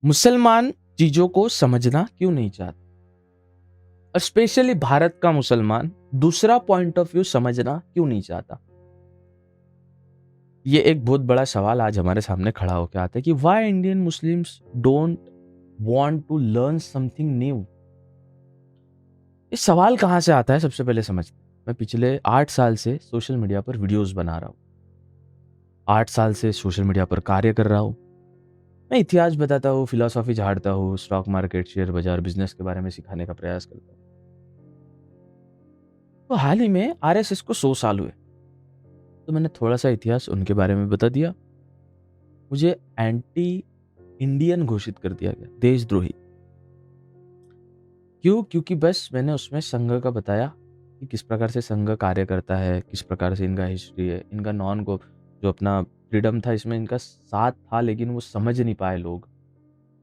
मुसलमान चीजों को समझना क्यों नहीं चाहता, और स्पेशली भारत का मुसलमान दूसरा पॉइंट ऑफ व्यू समझना क्यों नहीं चाहता। ये एक बहुत बड़ा सवाल आज हमारे सामने खड़ा होकर आता है कि why Indian Muslims don't want to learn something new. इस सवाल कहाँ से आता है, सबसे पहले समझते हैं। मैं पिछले 8 साल से सोशल मीडिया पर वीडियोस बना रहा हूँ, 8 साल से सोशल मीडिया पर कार्य कर रहा हूँ। मैं इतिहास बताता हूँ, फिलॉसफी झाड़ता हूँ, स्टॉक मार्केट, शेयर बाजार, बिजनेस के बारे में सिखाने का प्रयास करता हूँ। तो हाल ही में आरएसएस को 100 साल हुए, तो मैंने थोड़ा सा इतिहास उनके बारे में बता दिया। मुझे एंटी इंडियन घोषित कर दिया गया, देशद्रोही। क्यों? क्योंकि बस मैंने उसमें संघ का बताया कि किस प्रकार से संघ कार्य करता है, किस प्रकार से इनका हिस्ट्री है, इनका नॉन को जो अपना फ्रीडम था इसमें इनका साथ था, लेकिन वो समझ नहीं पाए लोग।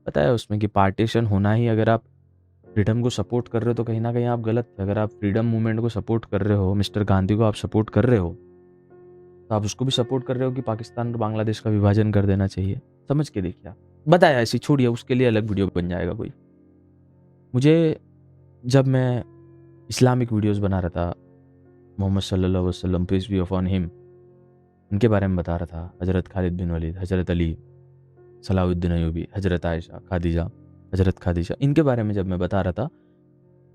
बताया उसमें कि पार्टीशन होना ही, अगर आप फ्रीडम को सपोर्ट कर रहे हो तो कहीं ना कहीं आप गलत थे। अगर आप फ्रीडम मूवमेंट को सपोर्ट कर रहे हो, मिस्टर गांधी को आप सपोर्ट कर रहे हो, तो आप उसको भी सपोर्ट कर रहे हो कि पाकिस्तान और बांग्लादेश का विभाजन कर देना चाहिए। समझ के देखिए आप। बताया ऐसी, छोड़िए, उसके लिए अलग वीडियो बन जाएगा कोई। मुझे जब मैं इस्लामिक वीडियोस बना रहा था, मोहम्मद सल्लल्लाहु अलैहि वसल्लम पीस बी अपॉन हिम, उनके बारे में बता रहा था, हज़रत खालिद बिन वलीद, हज़रत अली, सलाहुद्दीन अयूबी, हज़रत आयशा, खादीजा, हज़रत खादीजा, इनके बारे में जब मैं बता रहा था,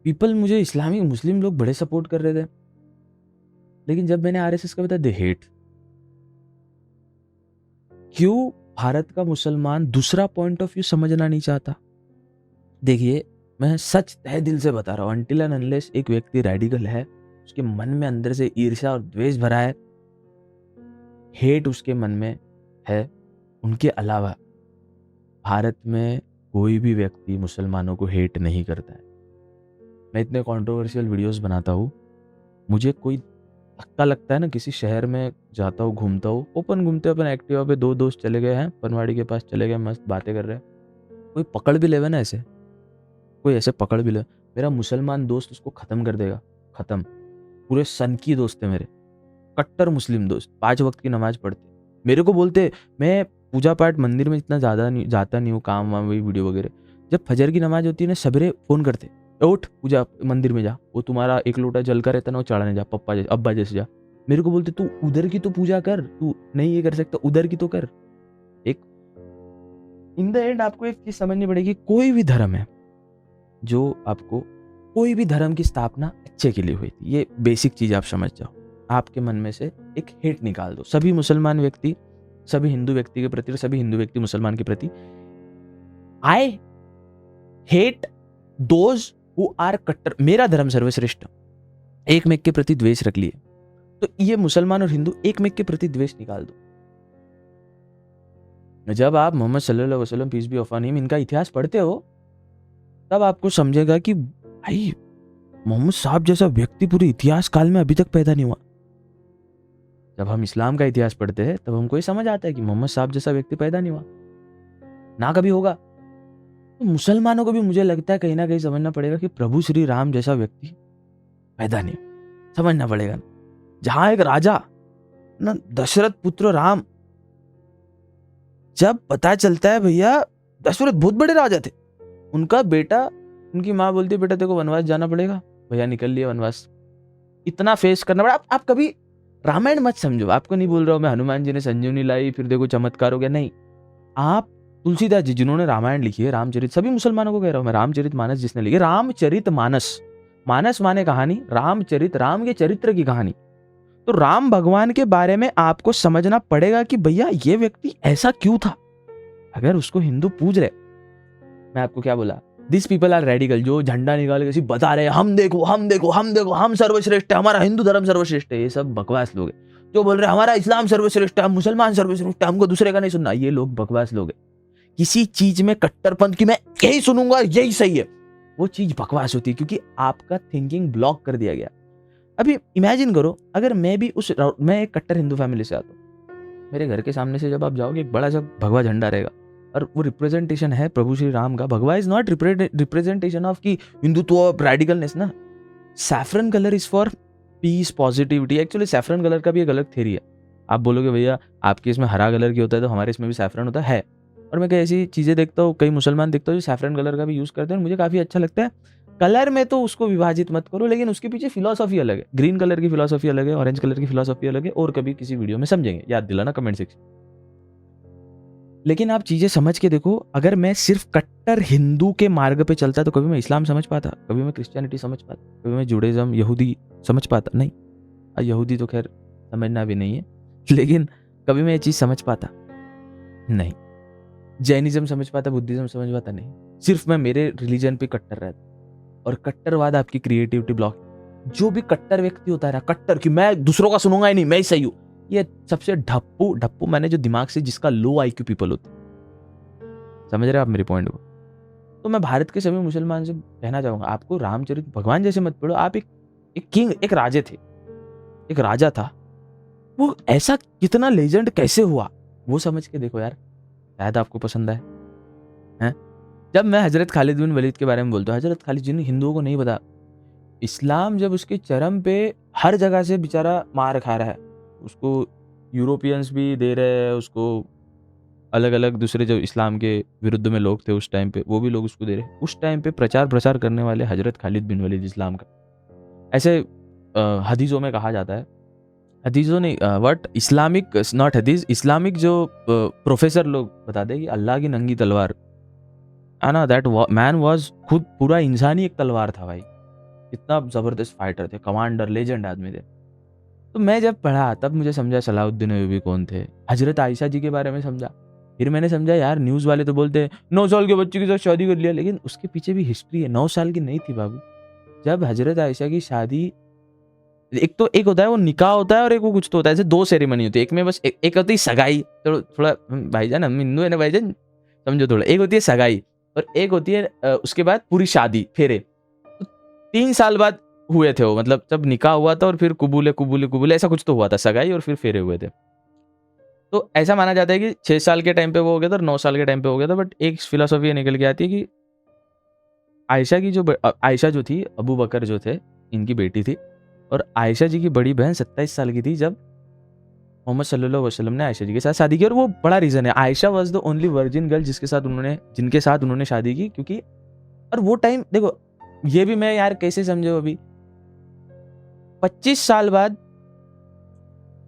पीपल मुझे इस्लामिक मुस्लिम लोग बड़े सपोर्ट कर रहे थे। लेकिन जब मैंने आरएसएस का बताया, दे हेट। क्यों भारत का मुसलमान दूसरा पॉइंट ऑफ व्यू समझना नहीं चाहता? देखिए, मैं सच तहे दिल से बता रहा हूँ, अनटिल एंड अनलेस एक व्यक्ति रेडिकल है, उसके मन में अंदर से ईर्ष्या और द्वेष भरा है, हेट उसके मन में है, उनके अलावा भारत में कोई भी व्यक्ति मुसलमानों को हेट नहीं करता है। मैं इतने कंट्रोवर्शियल वीडियोस बनाता हूँ, मुझे कोई धक्का लगता है ना, किसी शहर में जाता हूँ, घूमता हूँ, ओपन घूमते अपन एक्टिवा पे, 2 दोस्त चले गए हैं, पनवाड़ी के पास चले गए, मस्त बातें कर रहे हैं, कोई पकड़ भी लेवे ना, ऐसे कोई ऐसे पकड़ भी ले, मेरा मुसलमान दोस्त उसको ख़त्म कर देगा, ख़त्म। पूरे सन की दोस्त है मेरे, कट्टर मुस्लिम दोस्त, 5 वक्त की नमाज पढ़ते। मेरे को बोलते, मैं पूजा पाठ मंदिर में इतना ज़्यादा नहीं जाता नहीं हूँ, काम वाम वही वीडियो वगैरह, जब फजर की नमाज होती है ना, सबरे फ़ोन करते, उठ पूजा मंदिर में जा, वो तुम्हारा 1 लोटा जल का रहता ना, वो चढ़ाने जा, पप्पा जैसे, अब्बा जैसे जा। मेरे को बोलते, तू उधर की तो पूजा कर, तू नहीं ये कर सकता, उधर की तो कर। एक इन द एंड आपको एक चीज़ समझनी पड़ेगी, कोई भी धर्म है जो आपको, कोई भी धर्म की स्थापना अच्छे के लिए हुई थी, ये बेसिक चीज़ आप समझ जाओ। आपके मन में से एक हेट निकाल दो, सभी मुसलमान व्यक्ति सभी हिंदू व्यक्ति के प्रति और सभी हिंदू व्यक्ति मुसलमान के प्रति, I hate those who are कट्टर, मेरा धर्म सर्वश्रेष्ठ, एक मेक के प्रति द्वेष रख लिए, तो ये मुसलमान और हिंदू एक मेक के प्रति द्वेष निकाल दो। जब आप मोहम्मद सल्लल्लाहु अलैहि वसल्लम पीस बी अपॉन हिम इनका इतिहास पढ़ते हो, तब आपको समझेगा कि भाई मोहम्मद साहब जैसा व्यक्ति पूरे इतिहास काल में अभी तक पैदा नहीं हुआ। जब हम इस्लाम का इतिहास पढ़ते हैं तब हमको ये समझ आता है कि मोहम्मद साहब जैसा व्यक्ति पैदा नहीं हुआ, ना कभी होगा। तो मुसलमानों को भी मुझे लगता है कहीं ना कहीं समझना पड़ेगा कि प्रभु श्री राम जैसा व्यक्ति पैदा नहीं, समझना पड़ेगा ना। जहां एक राजा ना, दशरथ पुत्र राम, जब पता चलता है भैया दशरथ बहुत बड़े राजा थे, उनका बेटा, उनकी माँ बोलती है बेटा तेरे को वनवास जाना पड़ेगा, भैया निकल लिया वनवास, इतना फेस करना पड़ा। आप कभी रामायण मत समझो, आपको नहीं बोल रहा हूँ मैं हनुमान जी ने संजीवनी लाई फिर देखो चमत्कार हो गया, नहीं। आप तुलसीदास जी जिन्होंने रामायण लिखी है, रामचरित, सभी मुसलमानों को कह रहा हूँ मैं, रामचरित मानस जिसने लिखी, रामचरित मानस, मानस माने कहानी, रामचरित राम के चरित्र की कहानी। तो राम भगवान के बारे में आपको समझना पड़ेगा कि भैया ये व्यक्ति ऐसा क्यों था। अगर उसको हिंदू पूज रहे, मैं आपको क्या बोला, दिस पीपल आर रेडिकल, जो झंडा निकाल के बता रहे हम देखो हम देखो हम देखो हम सर्वश्रेष्ठ है, हमारा हिंदू धर्म सर्वश्रेष्ठ है, ये सब बकवास लोग हैं। जो बोल रहे हमारा इस्लाम सर्वश्रेष्ठ है, हम मुसलमान सर्वश्रेष्ठ है, हमको दूसरे का नहीं सुनना, ये लोग बकवास लोग हैं। किसी चीज में कट्टरपंथ की मैं यही सुनूंगा यही सही है, वो चीज बकवास होती है, क्योंकि आपका थिंकिंग ब्लॉक कर दिया गया। अभी इमेजिन करो, अगर मैं भी मैं एक कट्टर हिंदू फैमिली से आता हूँ, मेरे घर के सामने से जब आप जाओगे एक बड़ा सा भगवा झंडा रहेगा, और वो रिप्रेजेंटेशन है प्रभु श्री राम का। भगवा इज नॉट रिप्रेजेंटेशन ऑफ की हिंदुत्व रेडिकलनेस ना, saffron colour is for piece positivity. Actually saffron colour का भी एक अलग थ्योरी है। आप बोलोगे भैया आपके इसमें हरा कलर की होता है तो हमारे इसमें भी सैफरन होता है, और मैं कई ऐसी चीज़ें देखता हूँ, कई मुसलमान देखता हूँ जो सैफरन कलर का भी यूज़ करते हैं, मुझे काफ़ी अच्छा लगता है। कलर में तो उसको विभाजित मत करो, लेकिन उसके पीछे फिलॉसफी अलग है। ग्रीन कलर की फिलॉसफी अलग है, ऑरेंज कलर की फिलॉसफी अलग है, और कभी किसी वीडियो में समझेंगे, याद दिलाना कमेंट सेक्शन। लेकिन आप चीज़ें समझ के देखो, अगर मैं सिर्फ कट्टर हिंदू के मार्ग पे चलता तो कभी मैं इस्लाम समझ पाता, कभी मैं क्रिश्चियनिटी समझ पाता, कभी मैं जुडाइज़्म, यहूदी समझ पाता? नहीं। यहूदी तो खैर समझना भी नहीं है, लेकिन कभी मैं ये चीज़ समझ पाता? नहीं। जैनिज़्म समझ पाता, बुद्धिज़्म समझ पाता? नहीं। सिर्फ मैं मेरे रिलीजन पे कट्टर रहता, और कट्टरवाद आपकी क्रिएटिविटी ब्लॉक। जो भी कट्टर व्यक्ति होता है ना, कट्टर कि मैं दूसरों का सुनूंगा ही नहीं, मैं ही सही हूँ, ये सबसे ढप्पू मैंने जो दिमाग से जिसका लो आईक्यू पीपल होते हैं। समझ रहे हो आप मेरे पॉइंट को? तो मैं भारत के सभी मुसलमान से कहना चाहूंगा, आपको रामचरित भगवान जैसे मत पढ़ो। आप एक किंग, एक राजे थे, एक राजा था, वो ऐसा कितना लेजेंड कैसे हुआ वो समझ के देखो यार, शायद आपको पसंद आए। हैं? जब मैं हजरत खालिद बिन वलीद के बारे में बोलता हूँ, हजरत खालिद जिन हिंदुओं को नहीं पता, इस्लाम जब उसके चरम पे हर जगह से बेचारा मार खा रहा है, उसको यूरोपियंस भी दे रहे हैं, उसको अलग अलग दूसरे जो इस्लाम के विरुद्ध में लोग थे उस टाइम पे, वो भी लोग उसको दे रहे हैं। उस टाइम पे प्रचार प्रसार करने वाले हजरत खालिद बिन वलीद इस्लाम का, ऐसे हदीसों में कहा जाता है, हदीसों नहीं, व्हाट, इस्लामिक नॉट हदीस, इस्लामिक जो प्रोफेसर लोग बताते हैं कि अल्लाह की नंगी तलवार है ना, दैट मैन वाज खुद पूरा इंसान ही एक तलवार था भाई। इतना जबरदस्त फाइटर थे, कमांडर, लेजेंड आदमी थे। तो मैं जब पढ़ा तब मुझे समझा सलाहुद्दीन अय्यूबी कौन थे, हजरत आयशा जी के बारे में समझा। फिर मैंने समझा यार, न्यूज़ वाले तो बोलते हैं 9 साल के बच्चे के साथ शादी कर लिया, लेकिन उसके पीछे भी हिस्ट्री है। 9 साल की नहीं थी बाबू। जब हजरत आयशा की शादी, एक तो एक होता है वो निकाह होता है, और एक वो कुछ तो होता है, ऐसे 2 सेरेमनी होती है। एक में बस एक होती है सगाई, थोड़ा भाईजान हम हिंदू है ना भाईजान, समझो थोड़ा। एक होती है सगाई, और एक होती है उसके बाद पूरी शादी, फेरे। तो 3 साल बाद हुए थे वो, मतलब जब निकाह हुआ था और फिर कुबूले ऐसा कुछ तो हुआ था, सगाई और फिर फेरे हुए थे। तो ऐसा माना जाता है कि 6 साल के टाइम पे वो हो गया था और 9 साल के टाइम पे हो गया था। बट एक फिलॉसफी ये निकल के आती है कि आयशा की जो आयशा जो थी, अबू बकर जो थे, इनकी बेटी थी, और आयशा जी की बड़ी बहन 27 साल की थी जब मोहम्मद सल्लल्लाहु अलैहि वसल्लम ने आयशा जी के साथ शादी की। और वो बड़ा रीज़न है, Ayesha was the only virgin girl जिनके साथ उन्होंने शादी की, क्योंकि और वो टाइम देखो, ये भी मैं यार कैसे समझो, अभी 25 साल बाद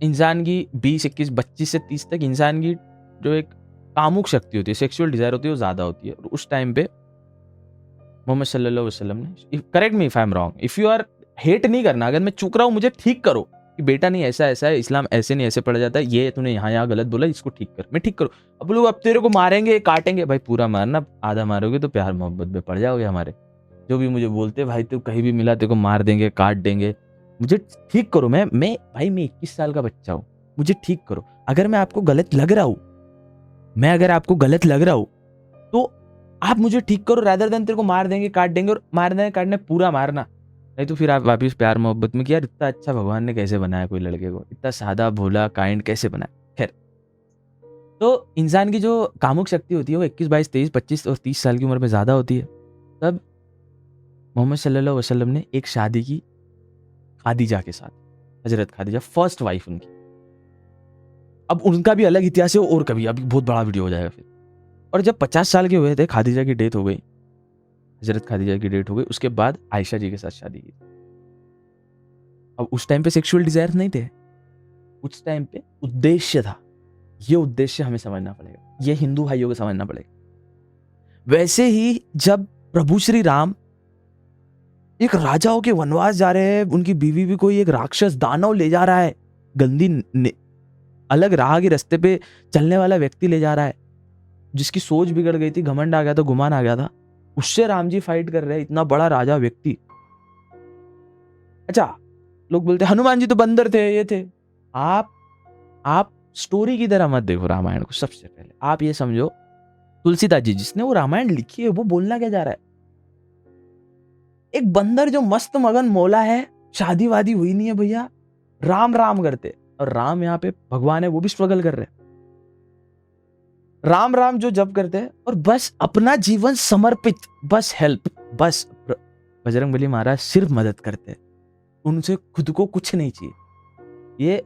इंसान की 20, 21, 25 से 30 तक इंसान की जो एक कामुक शक्ति होती है, सेक्सुअल डिज़ायर होती है, वो ज़्यादा होती है। और उस टाइम पे मोहम्मद सल्लल्लाहु अलैहि वसल्लम ने, correct me if I am wrong, if you are, hate नहीं करना, अगर मैं चूक रहा हूँ मुझे ठीक करो कि बेटा नहीं ऐसा ऐसा है, इस्लाम ऐसे नहीं ऐसे पढ़ा जाता है, ये तूने यहाँ गलत बोला, इसको ठीक कर, मैं ठीक करूँ। अब लोग अब तेरे को मारेंगे, काटेंगे, भाई पूरा मारना, आधा मारोगे तो प्यार मोहब्बत में पड़ जाओगे हमारे। जो भी मुझे बोलते भाई तू कहीं भी मिला तेरे को मार देंगे, काट देंगे, मुझे ठीक करो। मैं भाई मैं 21 साल का बच्चा हूँ, मुझे ठीक करो। अगर मैं आपको गलत लग रहा हूँ, अगर आपको गलत लग रहा हूँ, तो आप मुझे ठीक करो, रादर देन तेरे को मार देंगे, काट देंगे, और मारना काटना पूरा मारना। नहीं तो फिर आप वापिस प्यार मोहब्बत में कि यार इतना अच्छा भगवान ने कैसे बनाया कोई लड़के को, इतना सादा भोला काइंड कैसे बनाया। खैर, तो इंसान की जो कामुक शक्ति होती है वो 21, 22, 23, 25 और 30 साल की उम्र में ज़्यादा होती है। तब मोहम्मद सल्लल्लाहु अलैहि वसल्लम ने एक शादी की खादीजा के साथ, हजरत खादीजा, फर्स्ट वाइफ उनकी। अब उनका भी अलग इतिहास है, और कभी अभी बहुत बड़ा वीडियो हो जाएगा फिर। और जब 50 साल के हुए थे, खादीजा की डेथ हो गई, हजरत खादीजा की डेथ हो गई, उसके बाद आयशा जी के साथ शादी की। अब उस टाइम पे सेक्सुअल डिजायर नहीं थे, उस टाइम पे उद्देश्य था। ये उद्देश्य हमें समझना पड़ेगा, ये हिंदू भाइयों को समझना पड़ेगा। वैसे ही जब प्रभु श्री राम एक राजाओं के वनवास जा रहे हैं, उनकी बीवी भी कोई एक राक्षस दानव ले जा रहा है, अलग राह के रास्ते पे चलने वाला व्यक्ति ले जा रहा है, जिसकी सोच बिगड़ गई थी, घमंड आ गया था, गुमान आ गया था, उससे राम जी फाइट कर रहे हैं, इतना बड़ा राजा व्यक्ति। अच्छा, लोग बोलते हनुमान जी तो बंदर थे, ये थे। आप स्टोरी की तरह मत देखो रामायण को। सबसे पहले आप ये समझो, तुलसीदास जी जिसने वो रामायण लिखी है, वो बोलना क्या जा रहा है? एक बंदर जो मस्त मगन मौला है, शादी वादी हुई नहीं है भैया, राम राम करते, और राम यहाँ पे भगवान है, वो भी स्ट्रगल कर रहे हैं, राम राम जो जप करते हैं, और बस अपना जीवन समर्पित, बस हेल्प, बस बजरंगबली महाराज सिर्फ मदद करते हैं, उनसे खुद को कुछ नहीं चाहिए। ये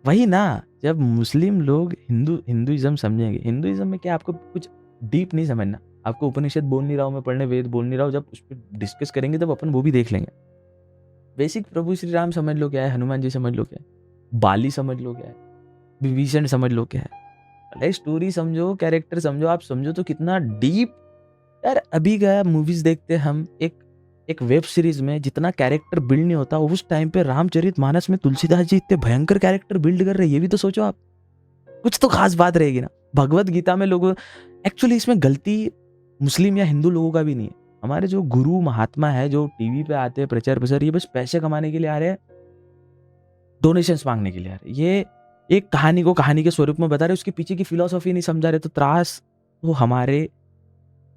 वही ना, जब मुस्लिम लोग हिंदुइज्म समझेंगे, हिंदुइज्म में क्या आपको कुछ डीप नहीं समझना। आपको उपनिषद बोल नहीं रहा हूँ मैं, पढ़ने वेद बोल नहीं रहा हूँ, जब उस पर डिस्कस करेंगे तब अपन वो भी देख लेंगे। बेसिक प्रभु श्री राम समझ लो क्या है, हनुमान जी समझ लो क्या है, बाली समझ लो क्या है, विभीषण समझ लो क्या है। अरे स्टोरी समझो, कैरेक्टर समझो, आप समझो तो कितना डीप। यार अभी क्या मूवीज देखते हैं हम, एक एक वेब सीरीज में जितना कैरेक्टर बिल्ड नहीं होता, उस टाइम पे रामचरितमानस में तुलसीदास जी इतने भयंकर कैरेक्टर बिल्ड कर रहे हैं। ये भी तो सोचो आप, कुछ तो खास बात रहेगी ना। भगवत गीता में लोगों, एक्चुअली इसमें गलती मुस्लिम या हिंदू लोगों का भी नहीं है। हमारे जो गुरु महात्मा है, जो टीवी पे आते हैं प्रचार प्रसार, ये बस पैसे कमाने के लिए आ रहे हैं, डोनेशंस मांगने के लिए आ रहे हैं। ये एक कहानी को कहानी के स्वरूप में बता रहे, उसके पीछे की फिलॉसफी नहीं समझा रहे, तो त्रास वो हमारे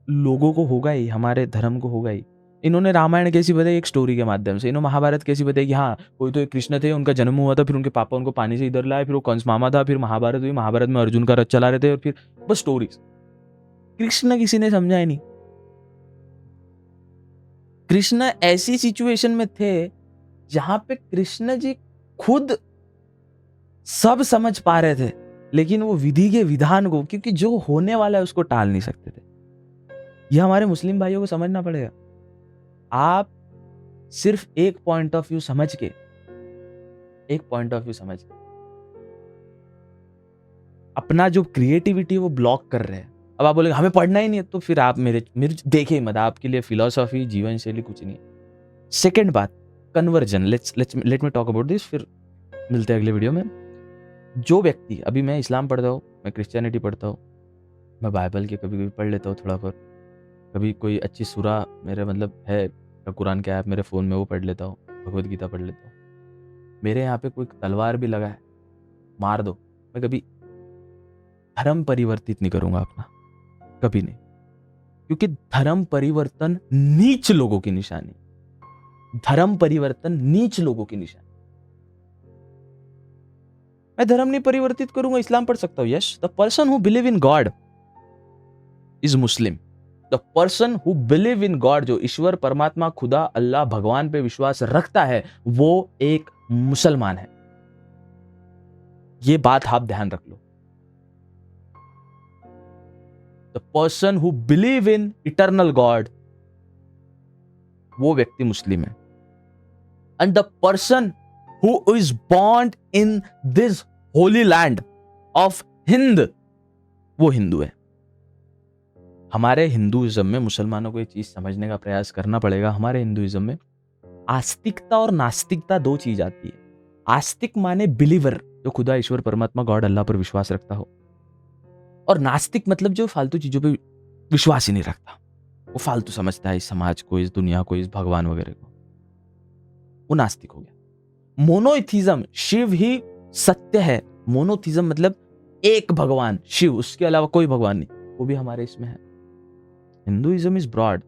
लोगों को होगा ही, हमारे धर्म को होगा ही। इन्होंने रामायण कैसी बताई, एक स्टोरी के माध्यम से। इन्होंने महाभारत कैसी बताई कि हाँ कोई तो एक कृष्ण थे, उनका जन्म हुआ था, फिर उनके पापा उनको पानी से इधर लाए, फिर वो कंस मामा था, फिर महाभारत हुई, महाभारत में अर्जुन का रथ चला रहे थे, और फिर बस स्टोरीज। कृष्ण किसी ने समझा ही नहीं। कृष्ण ऐसी सिचुएशन में थे जहां पे कृष्ण जी खुद सब समझ पा रहे थे, लेकिन वो विधि के विधान को, क्योंकि जो होने वाला है उसको टाल नहीं सकते थे। यह हमारे मुस्लिम भाइयों को समझना पड़ेगा। आप सिर्फ एक पॉइंट ऑफ व्यू समझ के, एक पॉइंट ऑफ व्यू समझ के अपना जो क्रिएटिविटी वो ब्लॉक कर रहे हैं। अब आप बोलेंगे हमें पढ़ना ही नहीं है, तो फिर आप मेरे मेरे देखे मत, आपके लिए फिलोसॉफी जीवन शैली कुछ नहीं है। सेकेंड बात, conversion. Let me talk about this, फिर मिलते हैं अगले वीडियो में। जो व्यक्ति, अभी मैं इस्लाम पढ़ता हूँ, मैं क्रिश्चियनिटी पढ़ता हूँ, मैं बाइबल के कभी कभी पढ़ लेता हूँ थोड़ा बहुत, कभी कोई अच्छी सूरा मेरे मतलब है कुरान के ऐप मेरे फ़ोन में वो पढ़ लेता हूँ, भगवत गीता पढ़ लेता हूँ। मेरे यहाँ पे कोई तलवार भी लगा है, मार दो, मैं कभी धर्म परिवर्तित नहीं करूँगा अपना, कभी नहीं। क्योंकि धर्म परिवर्तन नीच लोगों की निशानी, धर्म परिवर्तन नीच लोगों की निशानी। मैं धर्म नहीं परिवर्तित करूंगा, इस्लाम पढ़ सकता हूँ। Yes, the person who believe in God is Muslim. The person who believe in God, जो ईश्वर परमात्मा खुदा अल्लाह भगवान पे विश्वास रखता है, वो एक मुसलमान है। ये बात आप ध्यान रख लो। The person who believe in eternal God, वो व्यक्ति मुस्लिम है। And the person who is born in this holy land of Hind, वो हिंदू है। हमारे हिंदुइज्म में मुसलमानों को ये चीज समझने का प्रयास करना पड़ेगा। हमारे हिंदुइज्म में आस्तिकता और नास्तिकता दो चीज आती है। आस्तिक माने बिलीवर, जो खुदा ईश्वर परमात्मा गॉड अल्लाह पर विश्वास रखता हो, और नास्तिक मतलब जो फालतू चीजों पे विश्वास ही नहीं रखता, वो फालतू समझता है इस समाज को, इस दुनिया को, इस भगवान वगैरह को, वो नास्तिक हो गया। मोनोइथिज्म, शिव ही सत्य है। मोनोथिज्म मतलब एक भगवान शिव, उसके अलावा कोई भगवान नहीं, वो भी हमारे इसमें है। Hinduism is broad,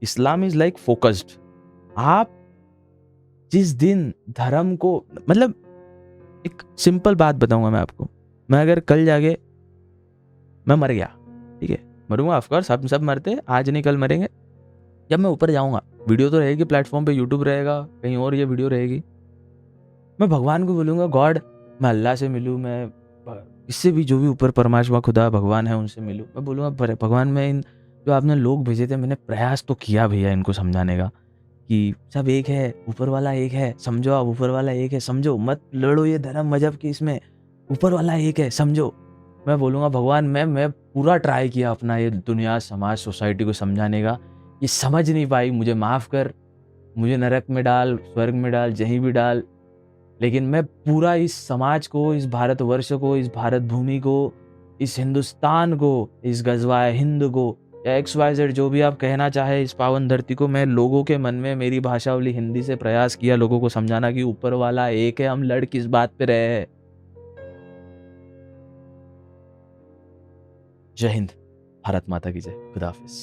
Islam is like focused. आप जिस दिन धर्म को, मतलब एक सिंपल बात बताऊंगा मैं आपको, मैं अगर कल जाके मैं मर गया, ठीक है, मरूंगा, ऑफकोर्स सब मरते, आज नहीं कल मरेंगे। जब मैं ऊपर जाऊंगा, वीडियो तो रहेगी प्लेटफॉर्म पे, यूट्यूब रहेगा, कहीं और ये वीडियो रहेगी, मैं भगवान को बोलूंगा गॉड, मैं अल्लाह से मिलूँ, मैं इससे भी जो भी ऊपर परमात्मा खुदा भगवान है उनसे मिलूँ। मैं बोलूँगा भगवान, मैं इन जो आपने लोग भेजे थे, मैंने प्रयास तो किया भैया इनको समझाने का कि सब एक है, ऊपर वाला एक है, समझो आप, ऊपर वाला एक है, समझो, मत लड़ो ये धर्म मजहब की, इसमें ऊपर वाला एक है, समझो। मैं बोलूँगा भगवान, मैं पूरा ट्राई किया अपना ये दुनिया, समाज, सोसाइटी को समझाने का, ये समझ नहीं पाई, मुझे माफ़ कर, मुझे नरक में डाल, स्वर्ग में डाल, जहीं भी डाल, लेकिन मैं पूरा इस समाज को, इस भारतवर्ष को, इस भारत भूमि को, इस हिंदुस्तान को, इस गजवाए हिंद को, या XYZ जो भी आप कहना चाहे, इस पावन धरती को, मैं लोगों के मन में मेरी भाषावली हिंदी से प्रयास किया लोगों को समझाना कि ऊपर वाला एक है, हम लड़ किस बात पे रहे हैं। जय हिंद, भारत माता की जय, खुदा हाफिज।